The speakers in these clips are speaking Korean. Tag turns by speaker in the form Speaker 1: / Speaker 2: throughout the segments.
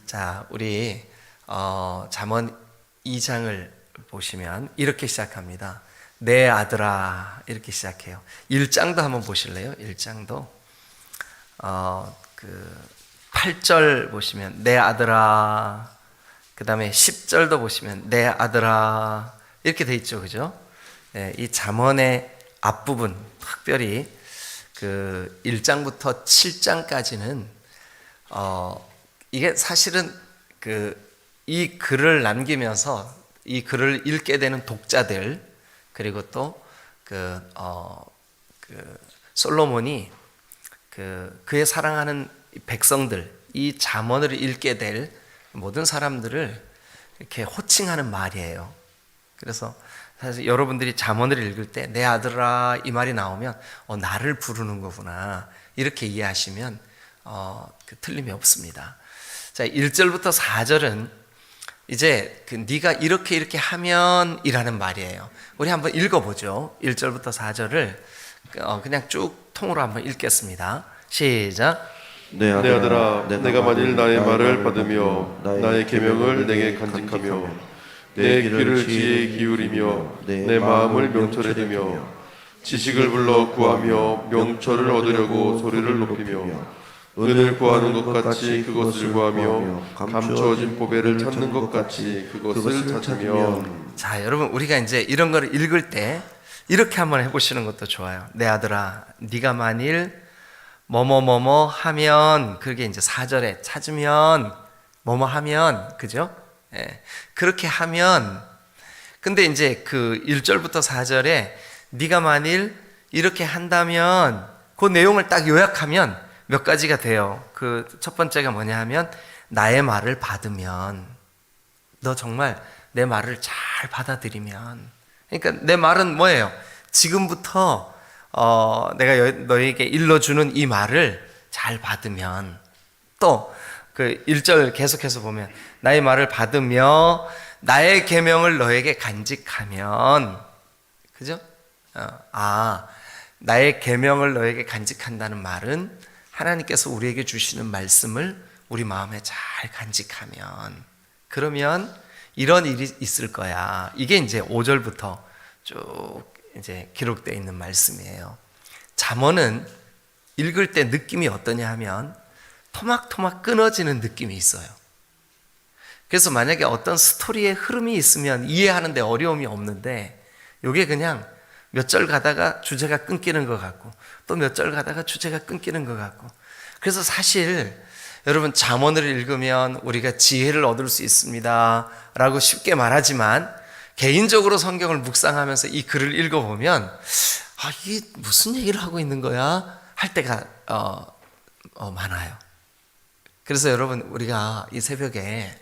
Speaker 1: 자, 우리 잠언 2장을 보시면 이렇게 시작합니다. 내 아들아, 이렇게 시작해요. 1장도 한번 보실래요? 1장도 그 8절 보시면 내 아들아, 그 다음에 10절도 보시면 내 아들아, 이렇게 돼 있죠, 그죠? 네, 이 잠언의 앞부분, 특별히 그 1장부터 7장까지는 이게 사실은 이 글을 남기면서 이 글을 읽게 되는 독자들, 그리고 또 솔로몬이 그의 사랑하는 백성들, 이 잠언을 읽게 될 모든 사람들을 이렇게 호칭하는 말이에요. 그래서 사실 여러분들이 잠언을 읽을 때 내 아들아, 이 말이 나오면 나를 부르는 거구나, 이렇게 이해하시면 틀림이 없습니다. 자, 1절부터 4절은 이제 네가 이렇게 하면 이라는 말이에요. 우리 한번 읽어보죠. 1절부터 4절을 그냥 쭉 통으로 한번 읽겠습니다. 시작.
Speaker 2: 내 아들아, 내가 만일 나의 말을 받으며 나의 계명을 내게 간직하며 내 귀를 지혜에 기울이며 내 마음을 명철에 두며 지식을 불러 구하며 명철을 얻으려고 소리를 높이며 은을 구하는 것 같이 그것을 구하며 감추어진 보배를 찾는 것 같이 그것을 찾으면.
Speaker 1: 자, 여러분, 우리가 이제 이런 거를 읽을 때 이렇게 한번 해보시는 것도 좋아요. 내 아들아, 네가 만일 뭐뭐 하면, 그게 이제 4절에 찾으면, 뭐뭐 하면, 그죠? 예, 그렇게 하면. 근데 이제 그 1절부터 4절에 네가 만일 이렇게 한다면, 그 내용을 딱 요약하면 몇 가지가 돼요. 그 첫 번째가 뭐냐 하면, 나의 말을 받으면, 너 정말 내 말을 잘 받아들이면. 그러니까 내 말은 뭐예요? 지금부터 내가 너에게 일러주는 이 말을 잘 받으면. 또 그 1절 계속해서 보면 나의 말을 받으며 나의 계명을 너에게 간직하면, 그죠? 나의 계명을 너에게 간직한다는 말은 하나님께서 우리에게 주시는 말씀을 우리 마음에 잘 간직하면, 그러면 이런 일이 있을 거야. 이게 이제 5절부터 쭉 이제 기록되어 있는 말씀이에요. 잠언은 읽을 때 느낌이 어떠냐 하면 토막토막 끊어지는 느낌이 있어요. 그래서 만약에 어떤 스토리의 흐름이 있으면 이해하는데 어려움이 없는데, 이게 그냥 몇 절 가다가 주제가 끊기는 것 같고 또 몇 절 가다가 주제가 끊기는 것 같고. 그래서 사실 여러분, 잠언을 읽으면 우리가 지혜를 얻을 수 있습니다 라고 쉽게 말하지만, 개인적으로 성경을 묵상하면서 이 글을 읽어보면 이게 무슨 얘기를 하고 있는 거야 할 때가 많아요. 그래서 여러분, 우리가 이 새벽에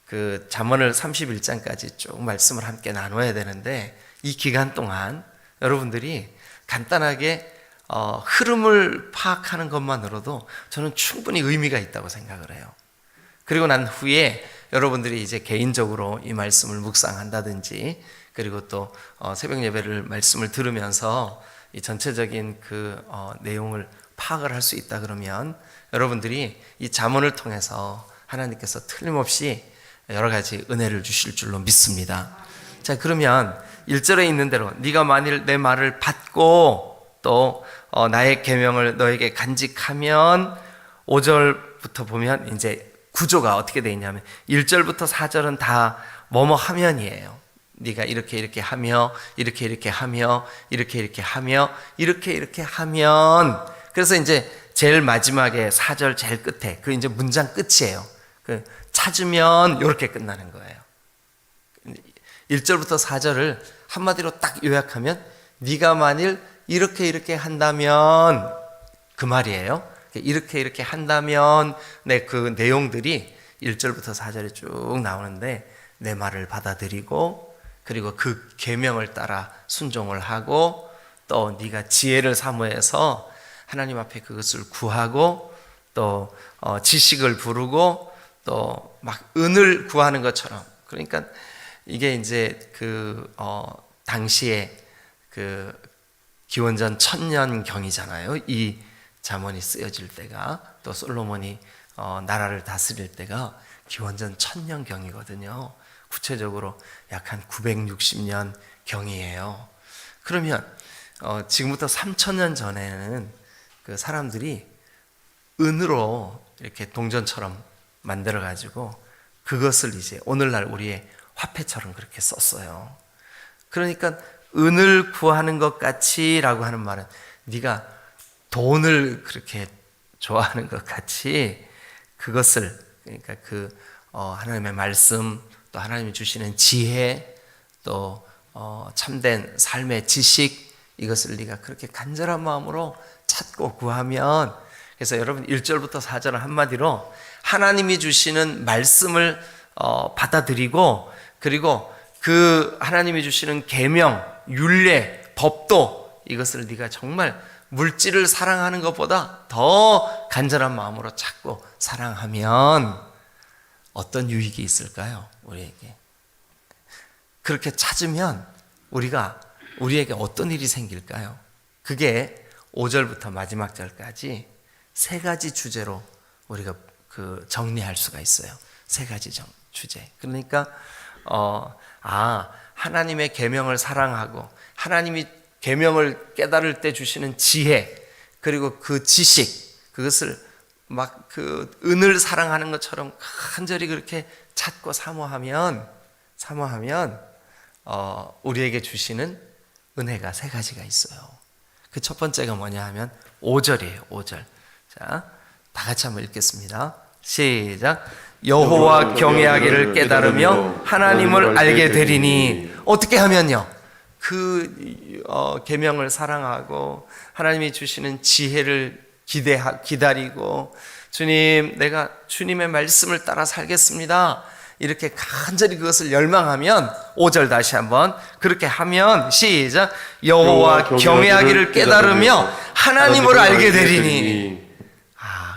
Speaker 1: 그 잠언을 31장까지 쭉 말씀을 함께 나눠야 되는데, 이 기간 동안 여러분들이 간단하게 흐름을 파악하는 것만으로도 저는 충분히 의미가 있다고 생각을 해요. 그리고 난 후에 여러분들이 이제 개인적으로 이 말씀을 묵상한다든지, 그리고 또 새벽 예배를 말씀을 들으면서 이 전체적인 그 내용을 파악을 할 수 있다 그러면 여러분들이 이 잠언을 통해서 하나님께서 틀림없이 여러 가지 은혜를 주실 줄로 믿습니다. 자, 그러면 1절에 있는 대로 네가 만일 내 말을 받고 또 나의 계명을 너에게 간직하면, 5절부터 보면 이제 구조가 어떻게 되어 있냐면 1절부터 4절은 다 뭐뭐 하면이에요. 네가 이렇게 하며 이렇게 하며 이렇게 하며 이렇게 하면. 그래서 이제 제일 마지막에 4절 제일 끝에 그 이제 문장 끝이에요. 그 찾으면 이렇게 끝나는 거예요. 1절부터 4절을 한마디로 딱 요약하면 네가 만일 이렇게 한다면, 그 말이에요. 이렇게 한다면 그 내용들이 1절부터 4절에 쭉 나오는데, 내 말을 받아들이고 그리고 그 계명을 따라 순종을 하고, 또 네가 지혜를 사모해서 하나님 앞에 그것을 구하고, 또 지식을 부르고, 또 막 은을 구하는 것처럼. 그러니까 이게 이제 당시에 기원전 1000년경이잖아요. 이 잠언이 쓰여질 때가. 또 솔로몬이 나라를 다스릴 때가 기원전 1000년경이거든요. 구체적으로 약 한 960년 경이에요. 그러면 지금부터 3000년 전에는 그 사람들이 은으로 이렇게 동전처럼 만들어 가지고 그것을 이제 오늘날 우리의 화폐처럼 그렇게 썼어요. 그러니까 은을 구하는 것 같이라고 하는 말은 네가 돈을 그렇게 좋아하는 것 같이 그것을, 그러니까 하나님의 말씀, 또 하나님이 주시는 지혜, 또 참된 삶의 지식, 이것을 네가 그렇게 간절한 마음으로 찾고 구하면, 그래서 여러분 1절부터 4절은 한마디로 하나님이 주시는 말씀을 받아들이고, 그리고 그 하나님이 주시는 계명, 율례, 법도, 이것을 네가 정말 물질을 사랑하는 것보다 더 간절한 마음으로 찾고 사랑하면 어떤 유익이 있을까요? 우리에게. 그렇게 찾으면 우리에게 어떤 일이 생길까요? 그게 5절부터 마지막 절까지 세 가지 주제로 우리가 정리할 수가 있어요. 세 가지 주제. 그러니까 하나님의 계명을 사랑하고 하나님이 계명을 깨달을 때 주시는 지혜, 그리고 그 지식, 그것을 막 은을 사랑하는 것처럼 간절히 그렇게 찾고 사모하면 우리에게 주시는 은혜가 세 가지가 있어요. 그 첫 번째가 뭐냐 하면 5절이에요. 5절. 자, 다 같이 한번 읽겠습니다. 시작. 여호와 경외하기를 깨달으며 하나님을 알게 되리니. 어떻게 하면요? 계명을 사랑하고 하나님이 주시는 지혜를 기다리고, 주님, 내가 주님의 말씀을 따라 살겠습니다, 이렇게 간절히 그것을 열망하면, 5절 다시 한번, 그렇게 하면, 시작. 여호와 경외하기를 깨달으며 하나님을 알게 되리니.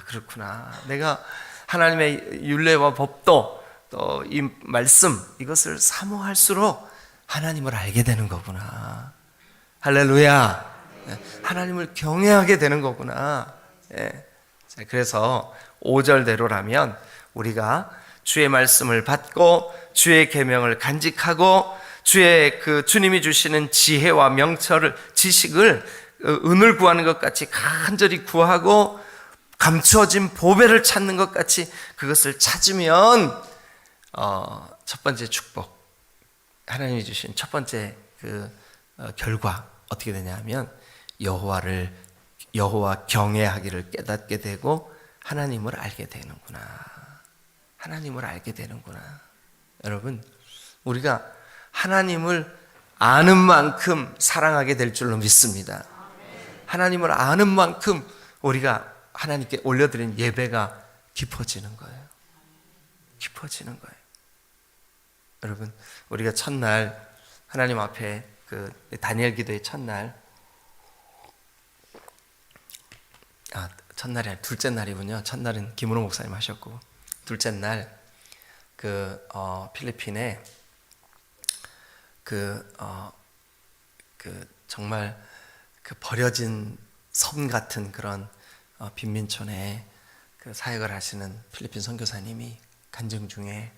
Speaker 1: 그렇구나. 내가 하나님의 율례와 법도, 또 이 말씀, 이것을 사모할수록 하나님을 알게 되는 거구나. 할렐루야. 하나님을 경외하게 되는 거구나. 자, 그래서 5절대로라면 우리가 주의 말씀을 받고 주의 계명을 간직하고 주님이 주시는 지혜와 명철을, 지식을, 은을 구하는 것 같이 간절히 구하고 감추어진 보배를 찾는 것 같이 그것을 찾으면 첫 번째 축복, 하나님이 주신 첫 번째 결과 어떻게 되냐면 여호와 경외하기를 깨닫게 되고 하나님을 알게 되는구나. 하나님을 알게 되는구나. 여러분, 우리가 하나님을 아는 만큼 사랑하게 될 줄로 믿습니다. 하나님을 아는 만큼 우리가 하나님께 올려드린 예배가 깊어지는 거예요. 깊어지는 거예요. 여러분, 우리가 첫날 하나님 앞에 다니엘 기도의 첫날이 아니라 둘째 날이군요. 첫날은 김은호 목사님 하셨고, 둘째 날 필리핀에 정말 버려진 섬 같은 그런 빈민촌에 사역을 하시는 필리핀 선교사님이 간증 중에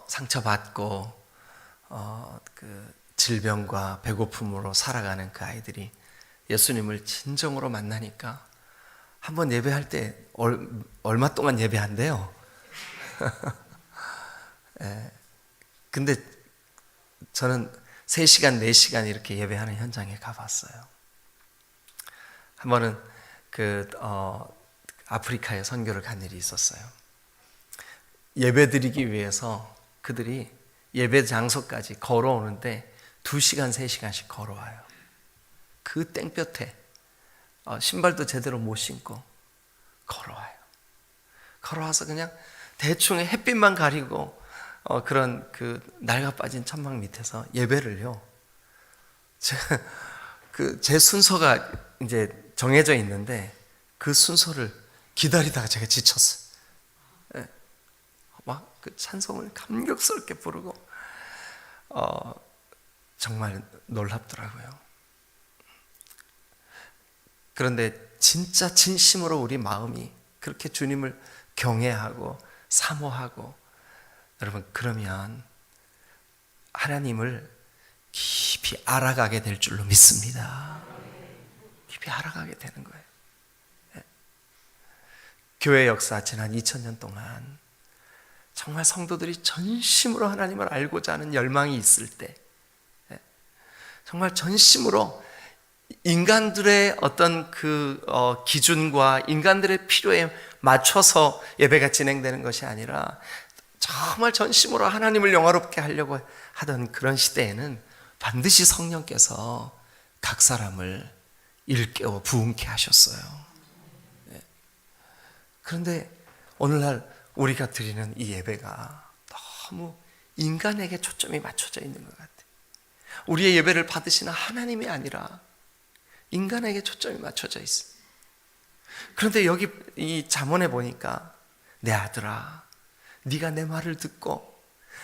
Speaker 1: 상처받고 질병과 배고픔으로 살아가는 그 아이들이 예수님을 진정으로 만나니까 한번 예배할 때 얼마 동안 예배한대요. 근데 저는 3시간, 4시간 이렇게 예배하는 현장에 가봤어요. 한 번은 아프리카에 선교를 간 일이 있었어요. 예배 드리기 위해서 그들이 예배 장소까지 걸어오는데 2시간, 3시간씩 걸어와요. 그 땡볕에 신발도 제대로 못 신고 걸어와요. 걸어와서 그냥 대충 햇빛만 가리고 그런 낡아 빠진 천막 밑에서 예배를요. 제 순서가 이제 정해져 있는데 그 순서를 기다리다가 제가 지쳤어요. 막 찬송을 감격스럽게 부르고 정말 놀랍더라고요. 그런데 진짜 진심으로 우리 마음이 그렇게 주님을 경외하고 사모하고, 여러분, 그러면 하나님을 깊이 알아가게 될 줄로 믿습니다. 깊이 알아가게 되는 거예요. 네. 교회 역사 지난 2000년 동안 정말 성도들이 전심으로 하나님을 알고자 하는 열망이 있을 때, 정말 전심으로 인간들의 어떤 그 기준과 인간들의 필요에 맞춰서 예배가 진행되는 것이 아니라 정말 전심으로 하나님을 영화롭게 하려고 하던 그런 시대에는 반드시 성령께서 각 사람을 일깨워 부흥케 하셨어요. 그런데 오늘날 우리가 드리는 이 예배가 너무 인간에게 초점이 맞춰져 있는 것 같아요. 우리의 예배를 받으시는 하나님이 아니라 인간에게 초점이 맞춰져 있어요. 그런데 여기 이 잠언에 보니까, 내 아들아, 네가 내 말을 듣고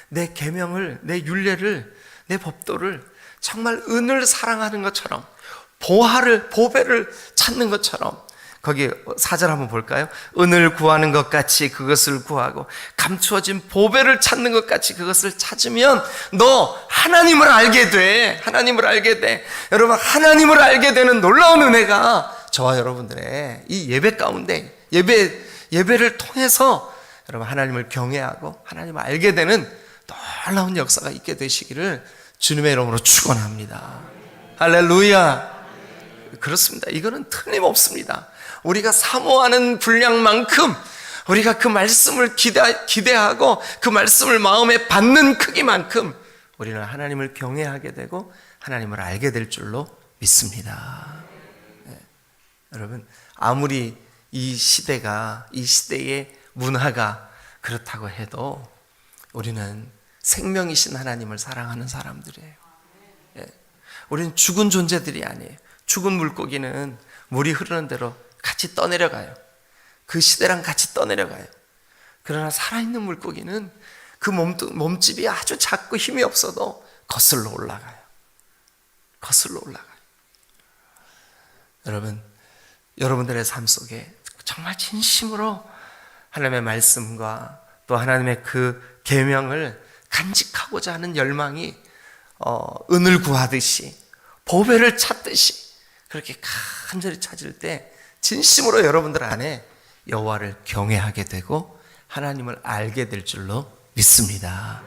Speaker 1: 내 계명을, 내 율례를, 내 법도를 정말 은을 사랑하는 것처럼, 보배를 찾는 것처럼, 거기 4절 한번 볼까요? 은을 구하는 것 같이 그것을 구하고 감추어진 보배를 찾는 것 같이 그것을 찾으면 너 하나님을 알게 돼. 하나님을 알게 돼. 여러분, 하나님을 알게 되는 놀라운 은혜가 저와 여러분들의 이 예배 가운데, 예배를 통해서 여러분 하나님을 경외하고 하나님을 알게 되는 놀라운 역사가 있게 되시기를 주님의 이름으로 축원합니다. 할렐루야. 그렇습니다. 이거는 틀림없습니다. 우리가 사모하는 분량만큼, 우리가 그 말씀을 기대하고 그 말씀을 마음에 받는 크기만큼 우리는 하나님을 경외하게 되고 하나님을 알게 될 줄로 믿습니다. 네. 여러분, 아무리 이 시대의 문화가 그렇다고 해도 우리는 생명이신 하나님을 사랑하는 사람들이에요. 네. 우리는 죽은 존재들이 아니에요. 죽은 물고기는 물이 흐르는 대로 같이 떠내려가요. 그 시대랑 같이 떠내려가요. 그러나 살아있는 물고기는 그 몸집이 아주 작고 힘이 없어도 거슬러 올라가요. 거슬러 올라가요. 여러분, 여러분들의 삶 속에 정말 진심으로 하나님의 말씀과 또 하나님의 그 계명을 간직하고자 하는 열망이 은을 구하듯이, 보배를 찾듯이 그렇게 간절히 찾을 때 진심으로 여러분들 안에 여호와를 경외하게 되고 하나님을 알게 될 줄로 믿습니다.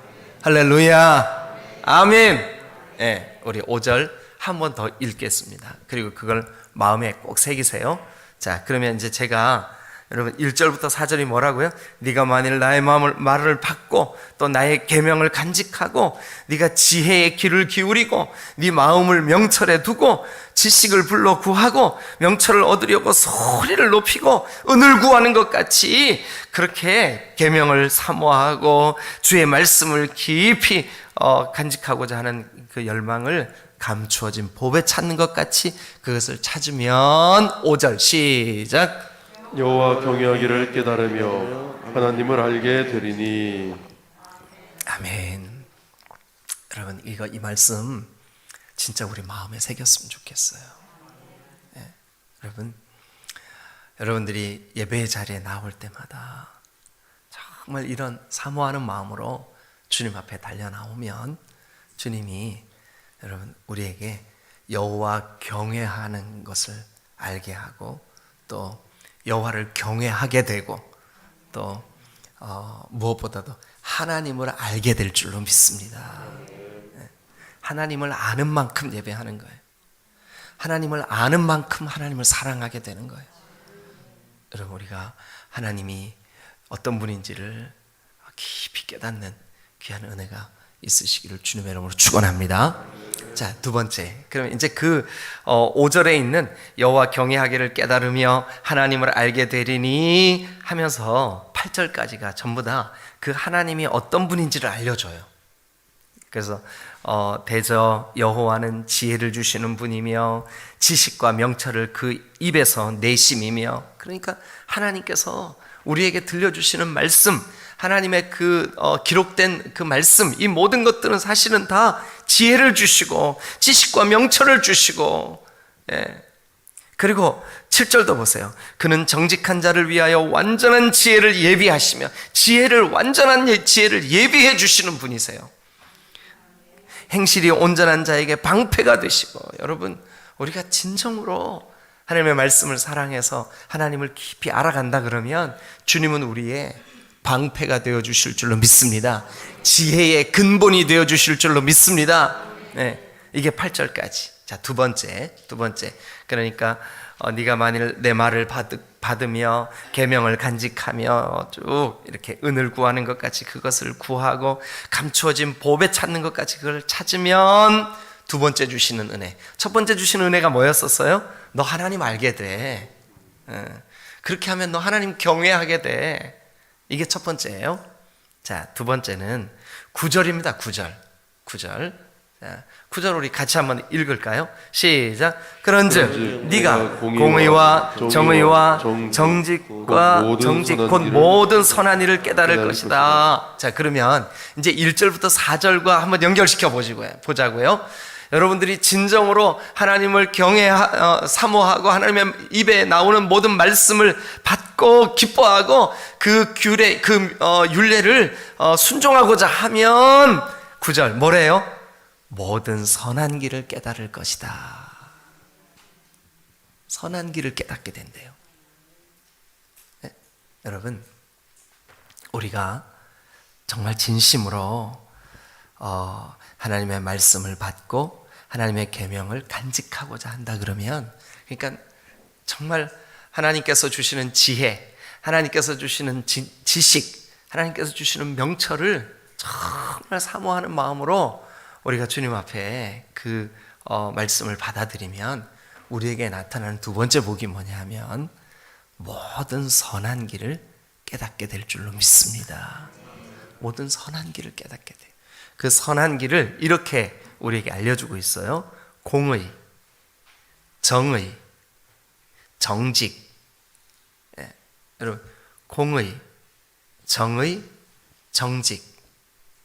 Speaker 1: 할렐루야. 아멘. 네, 우리 5절 한 번 더 읽겠습니다. 그리고 그걸 마음에 꼭 새기세요. 자, 그러면 이제 제가 여러분 1절부터 4절이 뭐라고요? 네가 만일 나의 말을 받고 또 나의 계명을 간직하고 네가 지혜의 귀를 기울이고 네 마음을 명철에 두고 지식을 불러 구하고 명철을 얻으려고 소리를 높이고 은을 구하는 것 같이 그렇게 계명을 사모하고 주의 말씀을 깊이 간직하고자 하는 그 열망을 감추어진 보배 찾는 것 같이 그것을 찾으면 5절 시작.
Speaker 2: 여호와 경외하기를 깨달으며 하나님을 알게 되리니.
Speaker 1: 아멘. 여러분, 이 말씀 진짜 우리 마음에 새겼으면 좋겠어요. 네. 여러분들이 예배의 자리에 나올 때마다 정말 이런 사모하는 마음으로 주님 앞에 달려 나오면 주님이 여러분 우리에게 여호와 경외하는 것을 알게 하고 또 여호와를 경외하게 되고 또 무엇보다도 하나님을 알게 될 줄로 믿습니다. 하나님을 아는 만큼 예배하는 거예요. 하나님을 아는 만큼 하나님을 사랑하게 되는 거예요. 여러분, 우리가 하나님이 어떤 분인지를 깊이 깨닫는 귀한 은혜가 있으시기를 주님의 이름으로 축원합니다. 자, 두 번째. 그럼 이제 그 5절에 있는 여호와 경외하기를 깨달으며 하나님을 알게 되리니 하면서 8절까지가 전부 다 그 하나님이 어떤 분인지를 알려줘요. 그래서 대저 여호와는 지혜를 주시는 분이며 지식과 명철을 그 입에서 내심이며, 그러니까 하나님께서 우리에게 들려주시는 말씀, 하나님의 그 기록된 그 말씀, 이 모든 것들은 사실은 다 지혜를 주시고 지식과 명철을 주시고, 예. 그리고 7절도 보세요. 그는 정직한 자를 위하여 완전한 지혜를 예비하시며, 완전한 지혜를 예비해 주시는 분이세요. 행실이 온전한 자에게 방패가 되시고. 여러분, 우리가 진정으로 하나님의 말씀을 사랑해서 하나님을 깊이 알아간다 그러면 주님은 우리의 방패가 되어 주실 줄로 믿습니다. 지혜의 근본이 되어 주실 줄로 믿습니다. 네, 이게 8절까지. 자, 두 번째. 그러니까 네가 만일 내 말을 받으며 계명을 간직하며, 쭉 이렇게 은을 구하는 것 같이 그것을 구하고 감추어진 보배 찾는 것 같이 그걸 찾으면, 두 번째 주시는 은혜. 첫 번째 주시는 은혜가 뭐였었어요? 너 하나님 알게 돼. 그렇게 하면 너 하나님 경외하게 돼. 이게 첫 번째예요. 자, 두 번째는 9절입니다. 9절. 자, 9절 우리 같이 한번 읽을까요? 시작. 그런즉 네가 공의와 정의와 정직 곧 모든 선한 일을 깨달을 것이다. 자, 그러면 이제 1절부터 4절과 한번 연결시켜 보자고요. 여러분들이 진정으로 하나님을 사모하고 하나님의 입에 나오는 모든 말씀을 받고 기뻐하고 그 율례를 순종하고자 하면 9절 뭐래요? 모든 선한 길을 깨달을 것이다. 선한 길을 깨닫게 된대요. 네? 여러분, 우리가 정말 진심으로 하나님의 말씀을 받고 하나님의 계명을 간직하고자 한다 그러면, 그러니까 정말 하나님께서 주시는 지혜, 하나님께서 주시는 지식, 하나님께서 주시는 명철을 정말 사모하는 마음으로 우리가 주님 앞에 그 말씀을 받아들이면 우리에게 나타나는 두 번째 복이 뭐냐 하면 모든 선한 길을 깨닫게 될 줄로 믿습니다. 모든 선한 길을 깨닫게 돼요. 그 선한 길을 이렇게 우리에게 알려주고 있어요. 공의, 정의, 정직. 예, 여러분, 공의, 정의, 정직.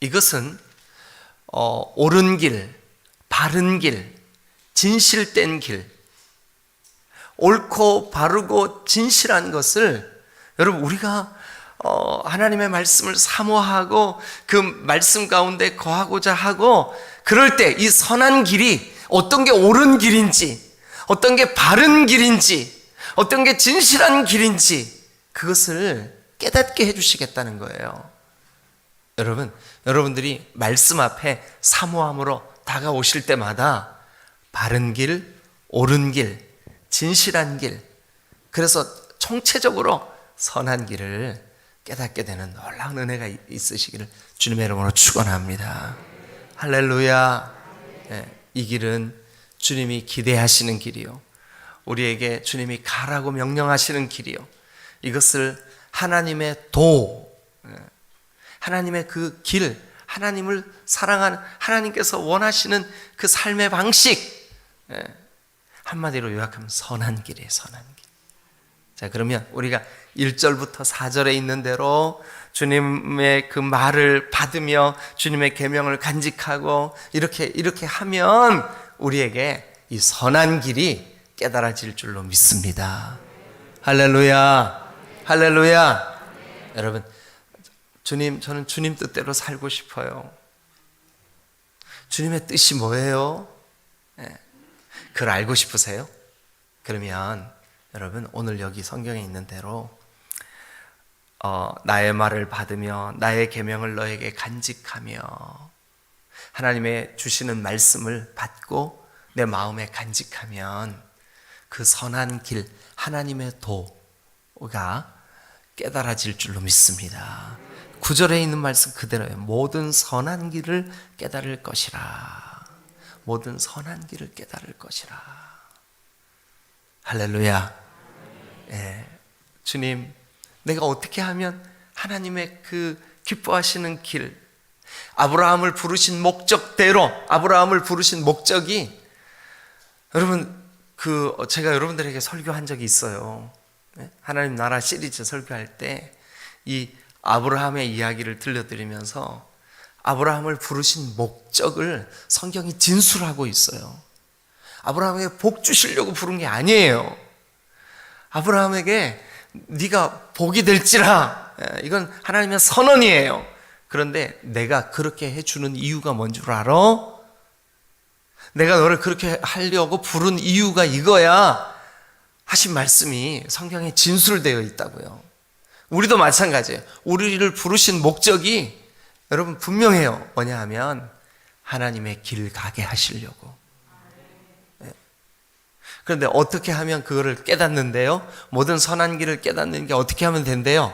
Speaker 1: 이것은 옳은 길, 바른 길, 진실된 길, 옳고 바르고 진실한 것을 여러분 우리가 하나님의 말씀을 사모하고 그 말씀 가운데 거하고자 하고, 그럴 때 이 선한 길이 어떤 게 옳은 길인지, 어떤 게 바른 길인지, 어떤 게 진실한 길인지 그것을 깨닫게 해주시겠다는 거예요. 여러분들이 말씀 앞에 사모함으로 다가오실 때마다 바른 길, 옳은 길, 진실한 길, 그래서 총체적으로 선한 길을 깨닫게 되는 놀라운 은혜가 있으시기를 주님의 이름으로 축원합니다. 할렐루야. 네, 이 길은 주님이 기대하시는 길이요, 우리에게 주님이 가라고 명령하시는 길이요, 이것을 하나님의 하나님의 그 길, 하나님을 사랑하는 하나님께서 원하시는 그 삶의 방식, 한마디로 요약하면 선한 길이에요. 선한 길. 자, 그러면 우리가 1절부터 4절에 있는 대로 주님의 그 말을 받으며 주님의 계명을 간직하고 이렇게 하면 우리에게 이 선한 길이 깨달아질 줄로 믿습니다. 할렐루야. 할렐루야. 여러분, 저는 주님 뜻대로 살고 싶어요. 주님의 뜻이 뭐예요? 그걸 알고 싶으세요? 그러면 여러분, 오늘 여기 성경에 있는 대로 나의 말을 받으며 나의 계명을 너에게 간직하며, 하나님의 주시는 말씀을 받고 내 마음에 간직하면 그 선한 길, 하나님의 도가 깨달아질 줄로 믿습니다. 9절에 있는 말씀 그대로예요. 모든 선한 길을 깨달을 것이라. 모든 선한 길을 깨달을 것이라. 할렐루야. 예, 주님, 내가 어떻게 하면 하나님의 그 기뻐하시는 길, 아브라함을 부르신 목적대로, 아브라함을 부르신 목적이, 여러분, 제가 여러분들에게 설교한 적이 있어요. 하나님 나라 시리즈 설교할 때 이 아브라함의 이야기를 들려드리면서 아브라함을 부르신 목적을 성경이 진술하고 있어요. 아브라함에게 복 주시려고 부른 게 아니에요. 아브라함에게 네가 복이 될지라, 이건 하나님의 선언이에요. 그런데 내가 그렇게 해주는 이유가 뭔 줄 알아? 내가 너를 그렇게 하려고 부른 이유가 이거야 하신 말씀이 성경에 진술되어 있다고요. 우리도 마찬가지예요. 우리를 부르신 목적이 여러분 분명해요. 뭐냐 하면 하나님의 길 가게 하시려고. 그런데 어떻게 하면 그거를 깨닫는데요? 모든 선한 길을 깨닫는 게 어떻게 하면 된대요?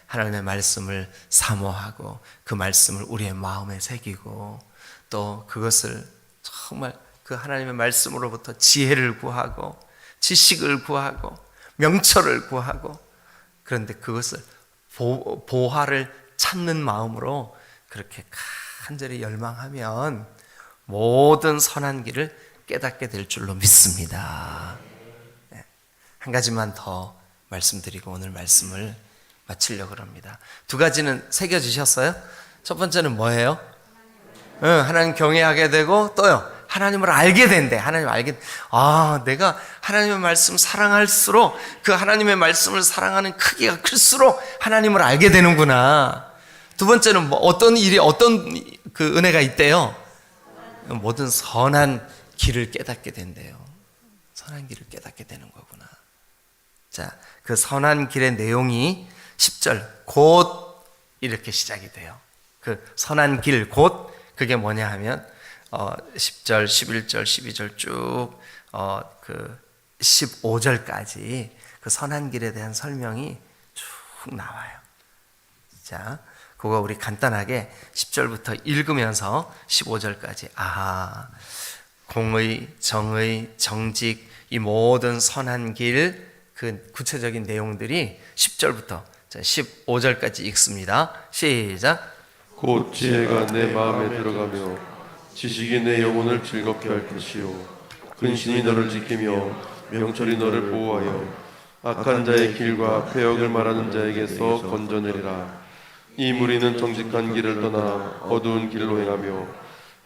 Speaker 1: 하나님의 말씀을 사모하고 그 말씀을 우리의 마음에 새기고 또 그것을 정말 그 하나님의 말씀으로부터 지혜를 구하고 지식을 구하고 명철을 구하고, 그런데 그것을 보화를 찾는 마음으로 그렇게 간절히 열망하면 모든 선한 길을 깨닫게 될 줄로 믿습니다. 한 가지만 더 말씀드리고 오늘 말씀을 마치려고 합니다. 두 가지는 새겨지셨어요? 첫 번째는 뭐예요? 하나님 경외하게 되고, 또요 하나님을 알게 된대. 하나님을 알게, 내가 하나님의 말씀 사랑할수록 그 하나님의 말씀을 사랑하는 크기가 클수록 하나님을 알게 되는구나. 두 번째는 어떤 그 은혜가 있대요? 모든 선한 길을 깨닫게 된대요. 선한 길을 깨닫게 되는 거구나. 자, 그 선한 길의 내용이 10절 곧 이렇게 시작이 돼요. 그 선한 길 곧 그게 뭐냐 하면 10절, 11절, 12절 쭉 그 15절까지 그 선한 길에 대한 설명이 쭉 나와요. 자, 그거 우리 간단하게 10절부터 읽으면서 15절까지 공의, 정의, 정직, 이 모든 선한 길 그 구체적인 내용들이 10절부터 15절까지 읽습니다. 시작.
Speaker 2: 곧 지혜가 내 마음에 들어가며 지식이 내 영혼을 즐겁게 할 것이요 근신이 너를 지키며 명철이 너를 보호하여 악한 자의 길과 패역을 말하는 자에게서 건져내리라. 이 무리는 정직한 길을 떠나 어두운 길로 행하며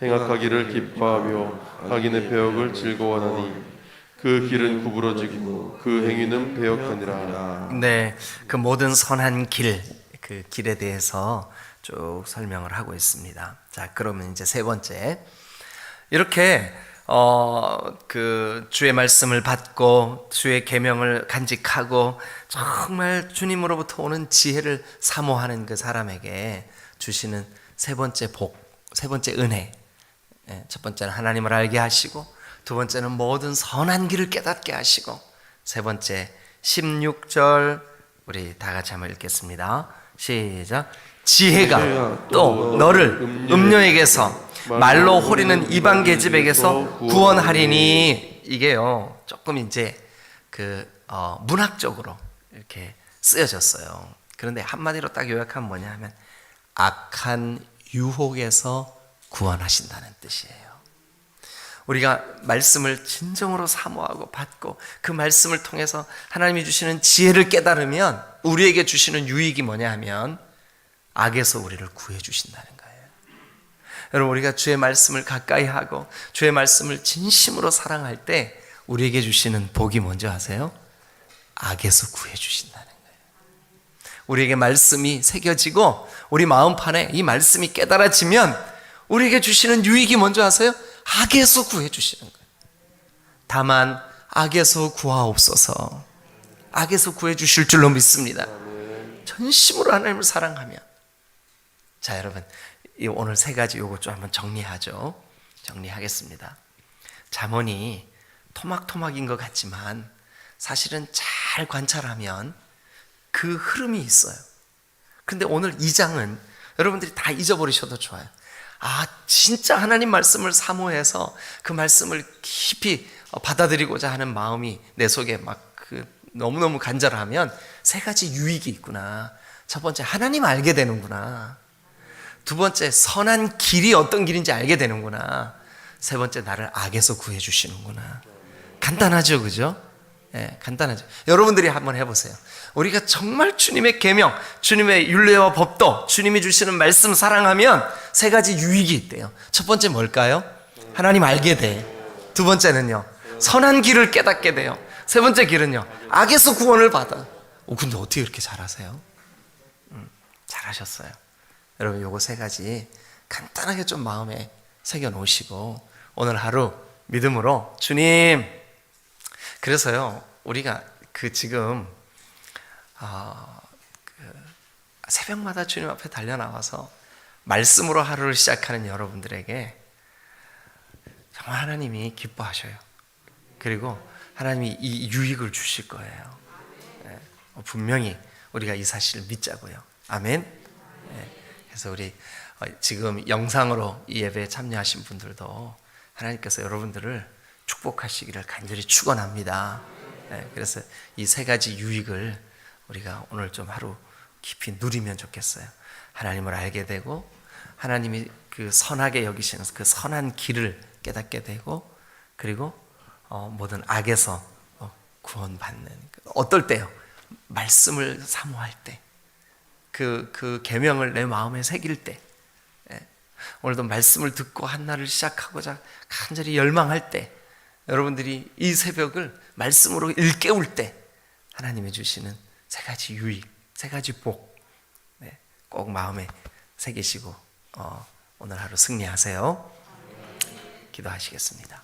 Speaker 2: 행악하기를 기뻐하며 악인의 패역을 즐거워하나니 그 길은 구부러지고 그 행위는 배역하니라.
Speaker 1: 네, 그 모든 선한 길, 그 길에 대해서 쭉 설명을 하고 있습니다. 자, 그러면 이제 세 번째, 이렇게 그 주의 말씀을 받고 주의 계명을 간직하고 정말 주님으로부터 오는 지혜를 사모하는 그 사람에게 주시는 세 번째 복, 세 번째 은혜. 첫 번째는 하나님을 알게 하시고, 두 번째는 모든 선한 길을 깨닫게 하시고, 세 번째 16절 우리 다 같이 한번 읽겠습니다. 시작. 지혜가 또 너를 음녀에게서 말로 호리는 이방 계집에게서 구원하리니. 이게요 조금 이제 그 문학적으로 이렇게 쓰여졌어요. 그런데 한마디로 딱 요약하면 뭐냐 하면 악한 유혹에서 구원하신다는 뜻이에요. 우리가 말씀을 진정으로 사모하고 받고 그 말씀을 통해서 하나님이 주시는 지혜를 깨달으면 우리에게 주시는 유익이 뭐냐 하면 악에서 우리를 구해 주신다는 거예요. 여러분, 우리가 주의 말씀을 가까이 하고 주의 말씀을 진심으로 사랑할 때 우리에게 주시는 복이 뭔지 아세요? 악에서 구해 주신다는 거예요. 우리에게 말씀이 새겨지고 우리 마음판에 이 말씀이 깨달아지면 우리에게 주시는 유익이 뭔지 아세요? 악에서 구해 주시는 거예요. 다만 악에서 구하옵소서. 악에서 구해 주실 줄로 믿습니다. 전심으로 하나님을 사랑하면. 자, 여러분, 오늘 세 가지 요거 좀 한번 정리하죠. 정리하겠습니다. 잠언이 토막토막인 것 같지만 사실은 잘 관찰하면 그 흐름이 있어요. 근데 오늘 2장은 여러분들이 다 잊어버리셔도 좋아요. 진짜 하나님 말씀을 사모해서 그 말씀을 깊이 받아들이고자 하는 마음이 내 속에 막 너무너무 간절하면 세 가지 유익이 있구나. 첫 번째, 하나님 알게 되는구나. 두 번째, 선한 길이 어떤 길인지 알게 되는구나. 세 번째, 나를 악에서 구해 주시는구나. 간단하죠, 그죠? 네, 간단하죠. 여러분들이 한번 해보세요. 우리가 정말 주님의 계명, 주님의 율례와 법도, 주님이 주시는 말씀 사랑하면 세 가지 유익이 있대요. 첫 번째 뭘까요? 하나님 알게 돼. 두 번째는요, 선한 길을 깨닫게 돼요. 세 번째 길은요, 악에서 구원을 받아. 근데 어떻게 이렇게 잘하세요? 잘하셨어요. 여러분, 요거 세 가지 간단하게 좀 마음에 새겨 놓으시고 오늘 하루 믿음으로 주님. 그래서요, 우리가 지금 새벽마다 주님 앞에 달려 나와서 말씀으로 하루를 시작하는 여러분들에게 정말 하나님이 기뻐하셔요. 그리고 하나님이 이 유익을 주실 거예요. 분명히 우리가 이 사실을 믿자고요. 아멘. 그래서 우리 지금 영상으로 이 예배에 참여하신 분들도 하나님께서 여러분들을 축복하시기를 간절히 축원합니다. 그래서 이 세 가지 유익을 우리가 오늘 좀 하루 깊이 누리면 좋겠어요. 하나님을 알게 되고, 하나님이 그 선하게 여기시는 그 선한 길을 깨닫게 되고, 그리고 모든 악에서 구원받는. 어떨 때요? 말씀을 사모할 때, 그 계명을 내 마음에 새길 때, 오늘도 말씀을 듣고 한 날을 시작하고자 간절히 열망할 때, 여러분들이 이 새벽을 말씀으로 일깨울 때 하나님이 주시는 세 가지 유익, 세 가지 복, 꼭 마음에 새기시고 오늘 하루 승리하세요. 기도하시겠습니다.